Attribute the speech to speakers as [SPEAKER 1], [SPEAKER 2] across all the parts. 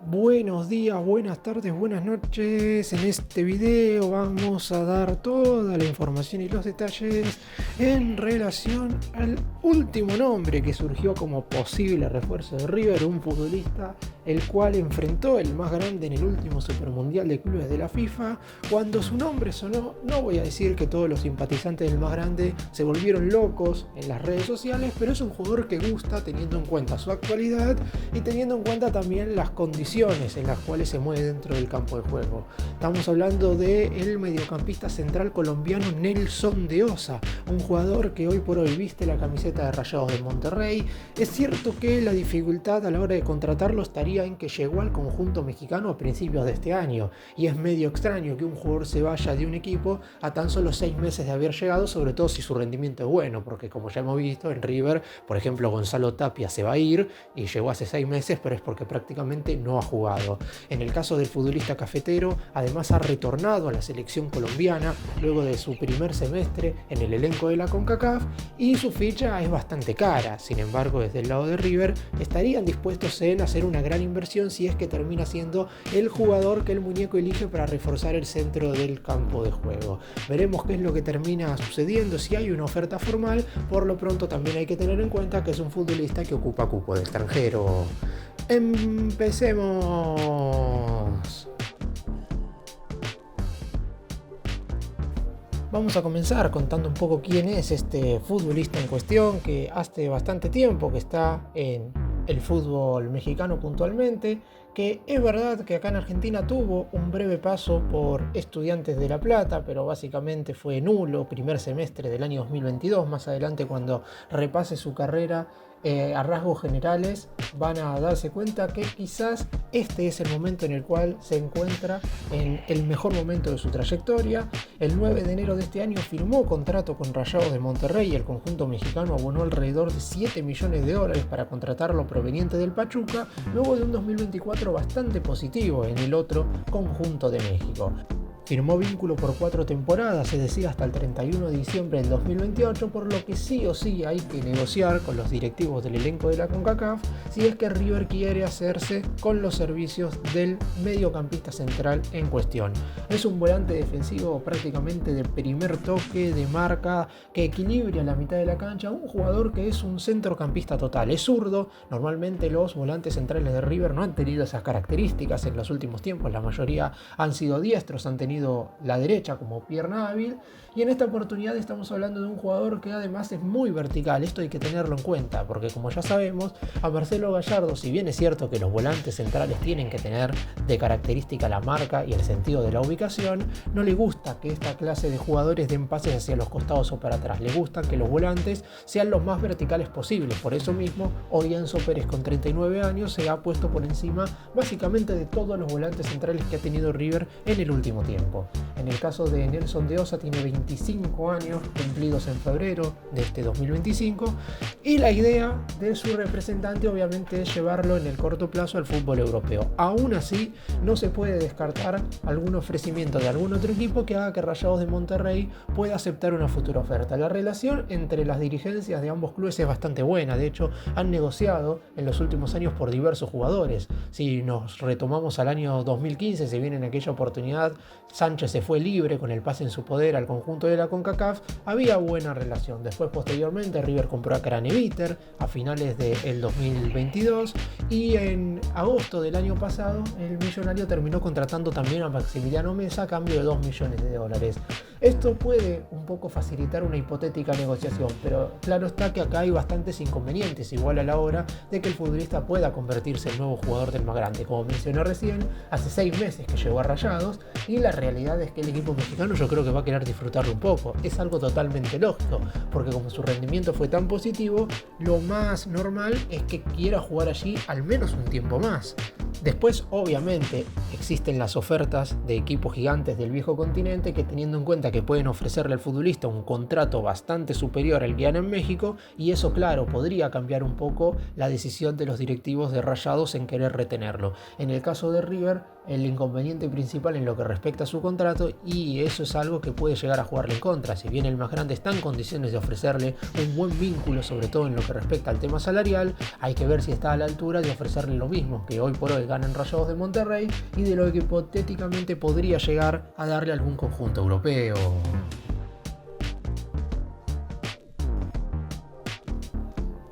[SPEAKER 1] Buenos días, buenas tardes, buenas noches. En este video vamos a dar toda la información y los detalles en relación al último nombre que surgió como posible refuerzo de River, un futbolista el cual enfrentó el más grande en el último Supermundial de Clubes de la FIFA. Cuando su nombre sonó, no voy a decir que todos los simpatizantes del más grande se volvieron locos en las redes sociales, pero es un jugador que gusta teniendo en cuenta su actualidad y teniendo en cuenta también las condiciones en las cuales se mueve dentro del campo de juego. Estamos hablando del mediocampista central colombiano Nelson de Osa, un jugador que hoy por hoy viste la camiseta de Rayados de Monterrey. Es cierto que la dificultad a la hora de contratarlo estaría en que llegó al conjunto mexicano a principios de este año, y es medio extraño que un jugador se vaya de un equipo a tan solo 6 meses de haber llegado, sobre todo si su rendimiento es bueno, porque como ya hemos visto en River, por ejemplo, Gonzalo Tapia se va a ir y llegó hace 6 meses, pero es porque prácticamente no ha jugado. En el caso del futbolista cafetero, además ha retornado a la selección colombiana luego de su primer semestre en el elenco de la CONCACAF, y su ficha es bastante cara. Sin embargo, desde el lado de River estarían dispuestos en hacer una gran inversión si es que termina siendo el jugador que el muñeco elige para reforzar el centro del campo de juego. Veremos qué es lo que termina sucediendo, si hay una oferta formal. Por lo pronto también hay que tener en cuenta que es un futbolista que ocupa cupo de extranjero. Empecemos. Vamos a comenzar contando un poco quién es este futbolista en cuestión, que hace bastante tiempo que está en el fútbol mexicano puntualmente, que es verdad que acá en Argentina tuvo un breve paso por Estudiantes de La Plata, pero básicamente fue nulo primer semestre del año 2022. Más adelante, cuando repase su carrera a rasgos generales, van a darse cuenta que quizás este es el momento en el cual se encuentra en el mejor momento de su trayectoria. El 9 de enero de este año firmó contrato con Rayados de Monterrey y el conjunto mexicano abonó alrededor de 7 millones de dólares para contratarlo, proveniente del Pachuca, luego de un 2024 bastante positivo en el otro conjunto de México. Firmó vínculo por 4 temporadas, es decir, hasta el 31 de diciembre del 2028, por lo que sí o sí hay que negociar con los directivos del elenco de la CONCACAF si es que River quiere hacerse con los servicios del mediocampista central en cuestión. Es un volante defensivo prácticamente de primer toque, de marca, que equilibra la mitad de la cancha, un jugador que es un centrocampista total. Es zurdo. Normalmente los volantes centrales de River no han tenido esas características en los últimos tiempos, la mayoría han sido diestros, han tenido la derecha como pierna hábil, y en esta oportunidad estamos hablando de un jugador que además es muy vertical. Esto hay que tenerlo en cuenta, porque como ya sabemos, a Marcelo Gallardo, si bien es cierto que los volantes centrales tienen que tener de característica la marca y el sentido de la ubicación, no le gusta que esta clase de jugadores den pases hacia los costados o para atrás. Le gusta que los volantes sean los más verticales posibles. Por eso mismo, hoy Enzo Pérez, con 39 años, se ha puesto por encima básicamente de todos los volantes centrales que ha tenido River en el último tiempo. En el caso de Nelson de Osa, tiene 25 años cumplidos en febrero de este 2025, y la idea de su representante obviamente es llevarlo en el corto plazo al fútbol europeo. Aún así, no se puede descartar algún ofrecimiento de algún otro equipo que haga que Rayados de Monterrey pueda aceptar una futura oferta. La relación entre las dirigencias de ambos clubes es bastante buena. De hecho, han negociado en los últimos años por diversos jugadores. Si nos retomamos al año 2015, si bien en aquella oportunidad Sánchez se fue libre con el pase en su poder al conjunto de la CONCACAF, había buena relación. Después, posteriormente, River compró a Craneviter a finales del 2022, y en agosto del año pasado el millonario terminó contratando también a Maximiliano Mesa a cambio de 2 millones de dólares. Esto puede un poco facilitar una hipotética negociación, pero claro está que acá hay bastantes inconvenientes, igual a la hora de que el futbolista pueda convertirse en el nuevo jugador del más grande. Como mencioné recién, hace 6 meses que llegó a Rayados, y la realidad es que el equipo mexicano yo creo que va a querer disfrutarlo un poco. Es algo totalmente lógico, porque como su rendimiento fue tan positivo, lo más normal es que quiera jugar allí al menos un tiempo más. Después, obviamente, existen las ofertas de equipos gigantes del viejo continente que, teniendo en cuenta que pueden ofrecerle al futbolista un contrato bastante superior al que gana en México, y eso, claro, podría cambiar un poco la decisión de los directivos de Rayados en querer retenerlo. En el caso de River, el inconveniente principal en lo que respecta a su contrato, y eso es algo que puede llegar a jugarle en contra. Si bien el más grande está en condiciones de ofrecerle un buen vínculo, sobre todo en lo que respecta al tema salarial, hay que ver si está a la altura de ofrecerle lo mismo que hoy por hoy gana en Rayados de Monterrey y de lo que hipotéticamente podría llegar a darle algún conjunto europeo.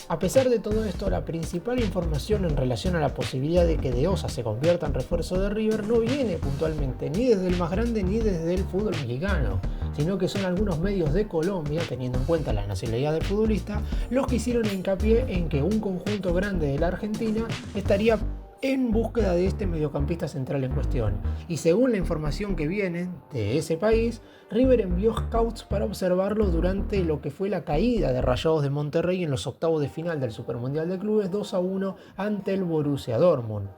[SPEAKER 1] A pesar de todo esto, la principal información en relación a la posibilidad de que De Osa se convierta en refuerzo de River no viene puntualmente ni desde el más grande ni desde el fútbol mexicano, sino que son algunos medios de Colombia, teniendo en cuenta la nacionalidad del futbolista, los que hicieron hincapié en que un conjunto grande de la Argentina estaría en búsqueda de este mediocampista central en cuestión. Y según la información que viene de ese país, River envió scouts para observarlo durante lo que fue la caída de Rayados de Monterrey en los octavos de final del Supermundial de Clubes 2-1 ante el Borussia Dortmund.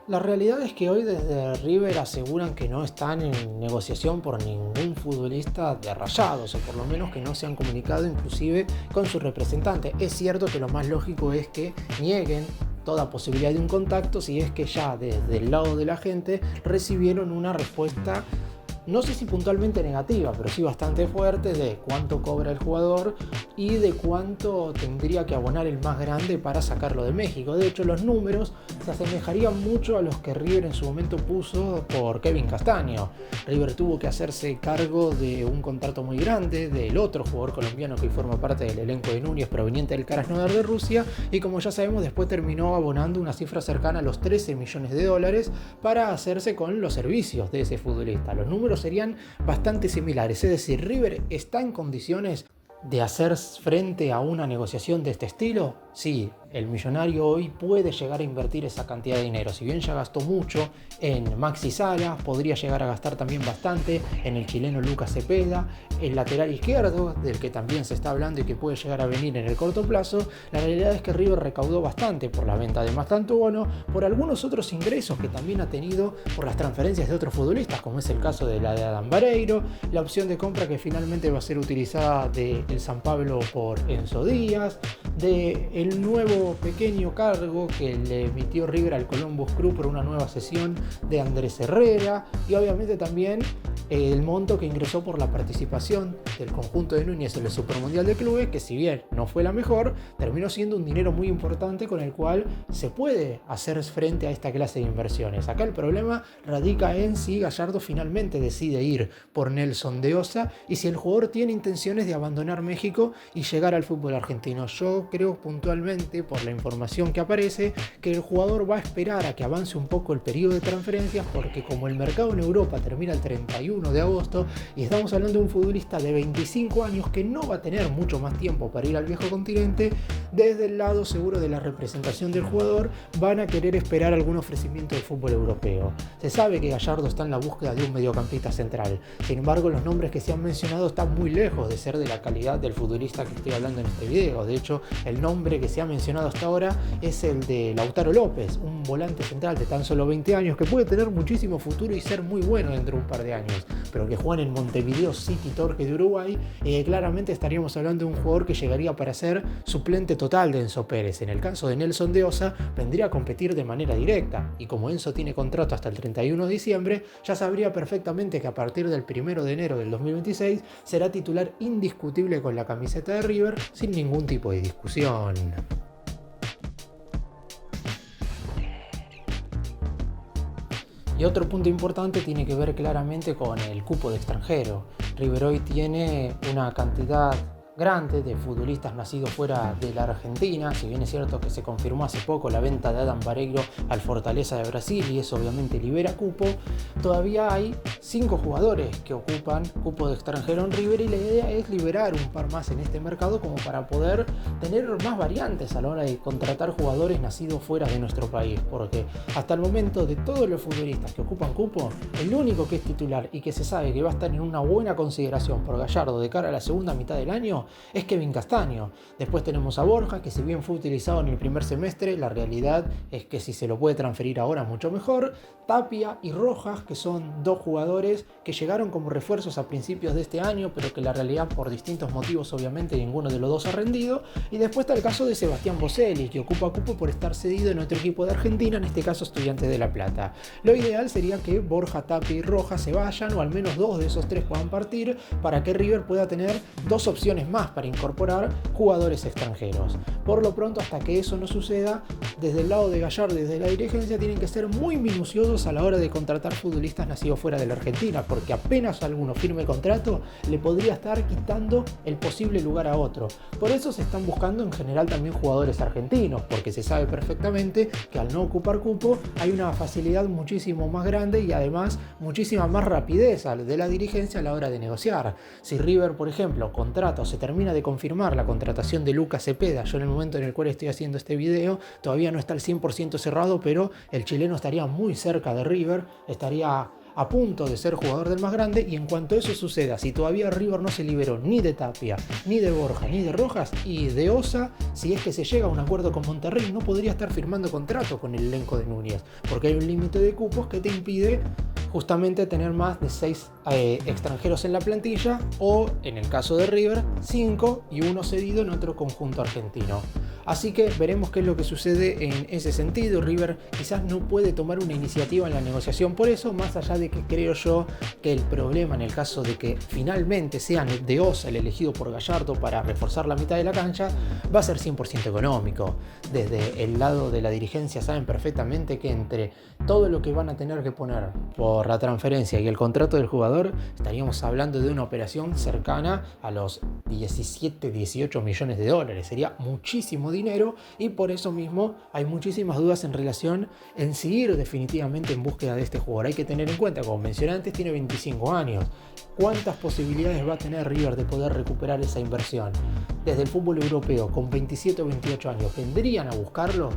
[SPEAKER 1] La realidad es que hoy desde River aseguran que no están en negociación por ningún futbolista de Rayados, o por lo menos que no se han comunicado inclusive con su representante. Es cierto que lo más lógico es que nieguen toda posibilidad de un contacto si es que ya desde el lado de la gente recibieron una respuesta, no sé si puntualmente negativa, pero sí bastante fuerte, de cuánto cobra el jugador y de cuánto tendría que abonar el más grande para sacarlo de México. De hecho, los números se asemejarían mucho a los que River en su momento puso por Kevin Castaño. River tuvo que hacerse cargo de un contrato muy grande del otro jugador colombiano que forma parte del elenco de Núñez, proveniente del Krasnodar de Rusia, y como ya sabemos, después terminó abonando una cifra cercana a los 13 millones de dólares para hacerse con los servicios de ese futbolista. Los números serían bastante similares, es decir, River está en condiciones de hacer frente a una negociación de este estilo. Sí, el millonario hoy puede llegar a invertir esa cantidad de dinero. Si bien ya gastó mucho en Maxi Salas, podría llegar a gastar también bastante en el chileno Lucas Cepeda, el lateral izquierdo, del que también se está hablando y que puede llegar a venir en el corto plazo. La realidad es que River recaudó bastante por la venta de Mastantuono, por algunos otros ingresos que también ha tenido por las transferencias de otros futbolistas, como es el caso de la de Adam Vareiro, la opción de compra que finalmente va a ser utilizada de el San Pablo por Enzo Díaz, de el nuevo pequeño cargo que le emitió River al Columbus Crew por una nueva sesión de Andrés Herrera, y obviamente también el monto que ingresó por la participación del conjunto de Núñez en el Supermundial de Clubes, que si bien no fue la mejor, terminó siendo un dinero muy importante con el cual se puede hacer frente a esta clase de inversiones. Acá el problema radica en si Gallardo finalmente decide ir por Nelson de Osa y si el jugador tiene intenciones de abandonar México y llegar al fútbol argentino. Yo creo puntualmente, por la información que aparece, que el jugador va a esperar a que avance un poco el periodo de transferencias, porque como el mercado en Europa termina el 31 de agosto y estamos hablando de un futbolista de 25 años que no va a tener mucho más tiempo para ir al viejo continente, desde el lado seguro de la representación del jugador van a querer esperar algún ofrecimiento del fútbol europeo. Se sabe que Gallardo está en la búsqueda de un mediocampista central, sin embargo los nombres que se han mencionado están muy lejos de ser de la calidad del futbolista que estoy hablando en este video. De hecho, el nombre que se ha mencionado hasta ahora es el de Lautaro López, un volante central de tan solo 20 años que puede tener muchísimo futuro y ser muy bueno dentro de un par de años, pero que juega en Montevideo City Torque de Uruguay, claramente estaríamos hablando de un jugador que llegaría para ser suplente total de Enzo Pérez. En el caso de Nelson de Osa, vendría a competir de manera directa, y como Enzo tiene contrato hasta el 31 de diciembre, ya sabría perfectamente que a partir del 1 de enero del 2026 será titular indiscutible con la camiseta de River sin ningún tipo de discusión. Y otro punto importante tiene que ver claramente con el cupo de extranjero. River hoy tiene una cantidad grande de futbolistas nacidos fuera de la Argentina. Si bien es cierto que se confirmó hace poco la venta de Adam Vareiro al Fortaleza de Brasil y eso obviamente libera cupo, todavía hay 5 jugadores que ocupan cupo de extranjero en River, y la idea es liberar un par más en este mercado como para poder tener más variantes a la hora de contratar jugadores nacidos fuera de nuestro país, porque hasta el momento de todos los futbolistas que ocupan cupo, el único que es titular y que se sabe que va a estar en una buena consideración por Gallardo de cara a la segunda mitad del año es Kevin Castaño. Después tenemos a Borja, que si bien fue utilizado en el primer semestre, la realidad es que si se lo puede transferir ahora mucho mejor. Tapia y Rojas, que son 2 jugadores que llegaron como refuerzos a principios de este año, pero que la realidad por distintos motivos obviamente ninguno de los dos ha rendido. Y después está el caso de Sebastián Boselli, que ocupa cupo por estar cedido en otro equipo de Argentina, en este caso Estudiantes de La Plata. Lo ideal sería que Borja, Tapia y Rojas se vayan, o al menos 2 de esos 3 puedan partir, para que River pueda tener 2 opciones más para incorporar jugadores extranjeros. Por lo pronto, hasta que eso no suceda, desde el lado de Gallardo y desde la dirigencia tienen que ser muy minuciosos a la hora de contratar futbolistas nacidos fuera de la Argentina, porque apenas alguno firme contrato le podría estar quitando el posible lugar a otro. Por eso se están buscando en general también jugadores argentinos, porque se sabe perfectamente que al no ocupar cupo hay una facilidad muchísimo más grande y además muchísima más rapidez de la dirigencia a la hora de negociar. Si River, por ejemplo, contrata o se termina de confirmar la contratación de Lucas Cepeda, yo en el momento en el cual estoy haciendo este video todavía no está al 100% cerrado, pero el chileno estaría muy cerca de River, estaría a punto de ser jugador del más grande, y en cuanto eso suceda, si todavía River no se liberó ni de Tapia, ni de Borja, ni de Rojas y de Osa, si es que se llega a un acuerdo con Monterrey, no podría estar firmando contrato con el elenco de Núñez, porque hay un límite de cupos que te impide justamente tener más de 6 extranjeros en la plantilla, o en el caso de River 5 y uno cedido en otro conjunto argentino. Así que veremos qué es lo que sucede en ese sentido. River quizás no puede tomar una iniciativa en la negociación por eso, más allá de que creo yo que el problema en el caso de que finalmente sean de Osa el elegido por Gallardo para reforzar la mitad de la cancha, va a ser 100% económico. Desde el lado de la dirigencia saben perfectamente que entre todo lo que van a tener que poner por la transferencia y el contrato del jugador, estaríamos hablando de una operación cercana a los 17-18 millones de dólares. Sería muchísimo dinero, y por eso mismo hay muchísimas dudas en relación en seguir definitivamente en búsqueda de este jugador. Hay que tener en cuenta, como mencioné antes, tiene 25 años. ¿Cuántas posibilidades va a tener River de poder recuperar esa inversión? Desde el fútbol europeo, con 27 o 28 años, ¿vendrían a buscarlo?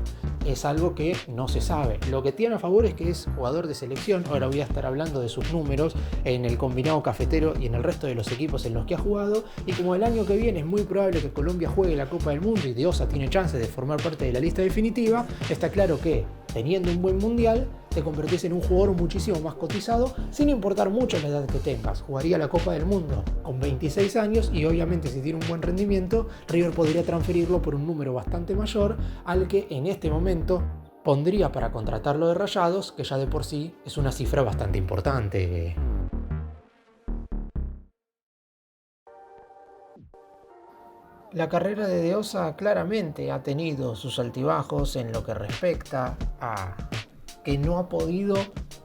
[SPEAKER 1] Es algo que no se sabe. Lo que tiene a favor es que es jugador de selección. Ahora voy a estar hablando de sus números en el combinado cafetero y en el resto de los equipos en los que ha jugado. Y como el año que viene es muy probable que Colombia juegue la Copa del Mundo y De Osa tiene chance de formar parte de la lista definitiva, está claro que, teniendo un buen mundial, te convertís en un jugador muchísimo más cotizado, sin importar mucho la edad que tengas. Jugaría la Copa del Mundo con 26 años y obviamente si tiene un buen rendimiento, River podría transferirlo por un número bastante mayor al que en este momento pondría para contratarlo de Rayados, que ya de por sí es una cifra bastante importante. La carrera de Osa claramente ha tenido sus altibajos en lo que respecta a que no ha podido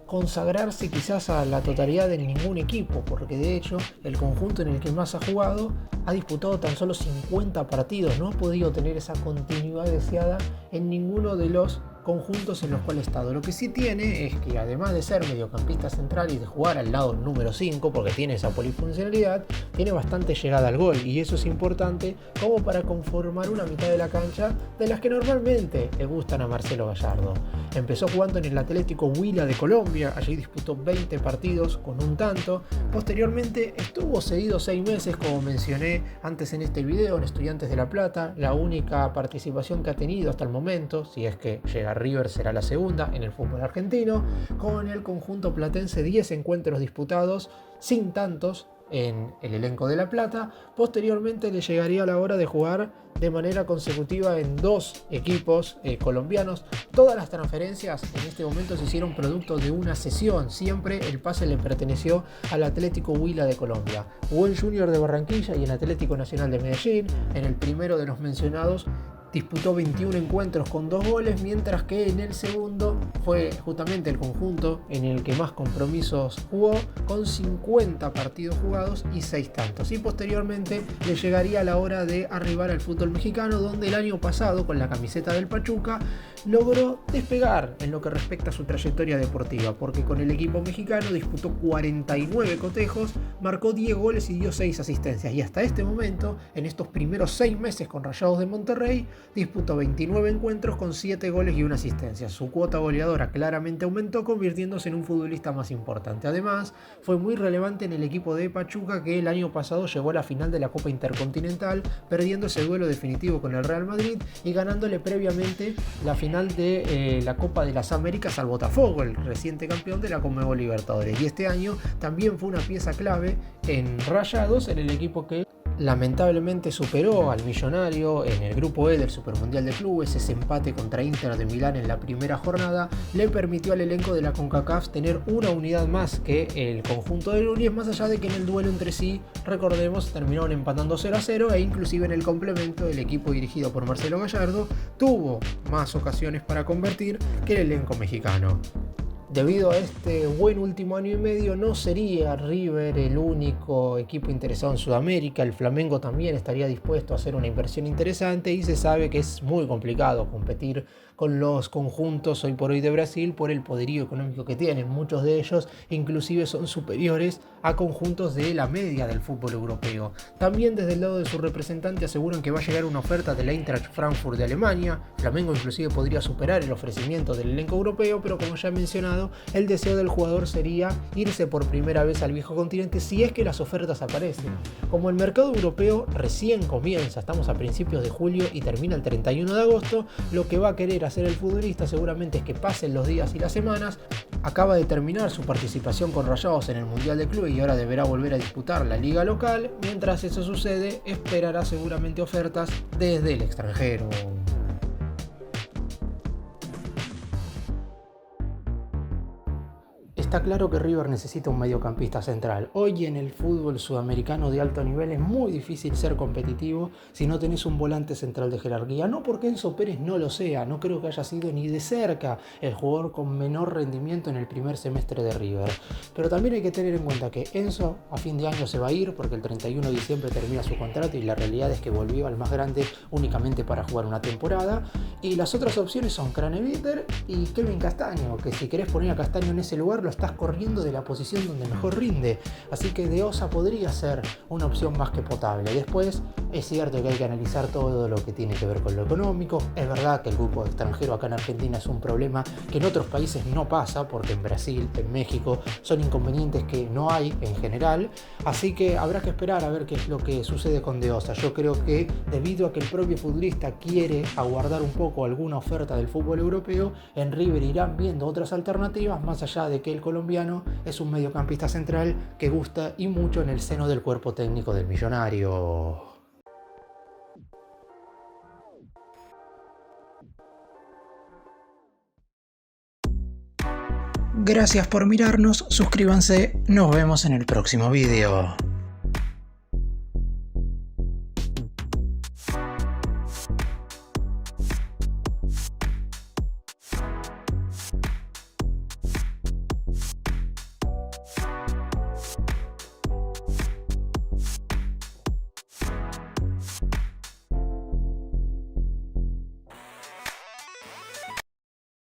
[SPEAKER 1] consagrarse quizás a la totalidad en ningún equipo, porque de hecho el conjunto en el que más ha jugado ha disputado tan solo 50 partidos, no ha podido tener esa continuidad deseada en ninguno de los conjuntos en los cuales ha estado. Lo que sí tiene es que, además de ser mediocampista central y de jugar al lado número 5, porque tiene esa polifuncionalidad, tiene bastante llegada al gol, y eso es importante como para conformar una mitad de la cancha de las que normalmente le gustan a Marcelo Gallardo. Empezó jugando en el Atlético Huila de Colombia, allí disputó 20 partidos con un tanto. Posteriormente estuvo cedido 6 meses, como mencioné antes en este video, en Estudiantes de La Plata. La única participación que ha tenido hasta el momento, si es que llega a River, será la segunda en el fútbol argentino. Con el conjunto platense 10 encuentros disputados, sin tantos en el elenco de La Plata. Posteriormente le llegaría la hora de jugar de manera consecutiva en 2 equipos colombianos. Todas las transferencias en este momento se hicieron producto de una cesión. Siempre el pase le perteneció al Atlético Huila de Colombia. Jugó en Junior de Barranquilla y en Atlético Nacional de Medellín. En el primero de los mencionados disputó 21 encuentros con 2 goles, mientras que en el segundo fue justamente el conjunto en el que más compromisos jugó, con 50 partidos jugados y 6 tantos. Y posteriormente le llegaría la hora de arribar al fútbol mexicano, donde el año pasado, con la camiseta del Pachuca, logró despegar en lo que respecta a su trayectoria deportiva, porque con el equipo mexicano disputó 49 cotejos, marcó 10 goles y dio 6 asistencias, y hasta este momento, en estos primeros 6 meses con Rayados de Monterrey, disputó 29 encuentros con 7 goles y 1 asistencia. Su cuota goleadora claramente aumentó, convirtiéndose en un futbolista más importante. Además, fue muy relevante en el equipo de Pachuca, que el año pasado llegó a la final de la Copa Intercontinental, perdiendo ese duelo definitivo con el Real Madrid y ganándole previamente la final de la Copa de las Américas al Botafogo, el reciente campeón de la Conmebol Libertadores. Y este año también fue una pieza clave en Rayados, en el equipo que lamentablemente superó al Millonario en el grupo E del Supermundial de Clubes. Ese empate contra Inter de Milán en la primera jornada le permitió al elenco de la CONCACAF tener una unidad más que el conjunto de Núñez, más allá de que en el duelo entre sí, recordemos, terminaron empatando 0-0 e inclusive en el complemento el equipo dirigido por Marcelo Gallardo tuvo más ocasiones para convertir que el elenco mexicano. Debido a este buen último año y medio, no sería River el único equipo interesado en Sudamérica. El Flamengo también estaría dispuesto a hacer una inversión interesante y se sabe que es muy complicado competir con los conjuntos hoy por hoy de Brasil por el poderío económico que tienen. Muchos de ellos inclusive son superiores a conjuntos de la media del fútbol europeo. También desde el lado de su representante aseguran que va a llegar una oferta del Eintracht Frankfurt de Alemania. Flamengo inclusive podría superar el ofrecimiento del elenco europeo, pero como ya he mencionado, el deseo del jugador sería irse por primera vez al viejo continente si es que las ofertas aparecen. Como el mercado europeo recién comienza, estamos a principios de julio y termina el 31 de agosto, lo que va a querer hacer el futbolista seguramente es que pasen los días y las semanas. Acaba de terminar su participación con Rayados en el Mundial de Clubes y ahora deberá volver a disputar la liga local. Mientras eso sucede, esperará seguramente ofertas desde el extranjero. Está claro que River necesita un mediocampista central. Hoy en el fútbol sudamericano de alto nivel es muy difícil ser competitivo si no tenés un volante central de jerarquía. No porque Enzo Pérez no lo sea, no creo que haya sido ni de cerca el jugador con menor rendimiento en el primer semestre de River. Pero también hay que tener en cuenta que Enzo a fin de año se va a ir porque el 31 de diciembre termina su contrato y la realidad es que volvió al más grande únicamente para jugar una temporada. Y las otras opciones son Craneviter y Kevin Castaño, que si querés poner a Castaño en ese lugar lo estás corriendo de la posición donde mejor rinde, así que De Osa podría ser una opción más que potable. Después es cierto que hay que analizar todo lo que tiene que ver con lo económico. Es verdad que el grupo extranjero acá en Argentina es un problema que en otros países no pasa, porque en Brasil, en México son inconvenientes que no hay en general, así que habrá que esperar a ver qué es lo que sucede con De Osa. Yo creo que debido a que el propio futbolista quiere aguardar un poco alguna oferta del fútbol europeo, en River irán viendo otras alternativas, más allá de que el colombiano es un mediocampista central que gusta y mucho en el seno del cuerpo técnico del Millonario. Gracias por mirarnos, suscríbanse, nos vemos en el próximo video.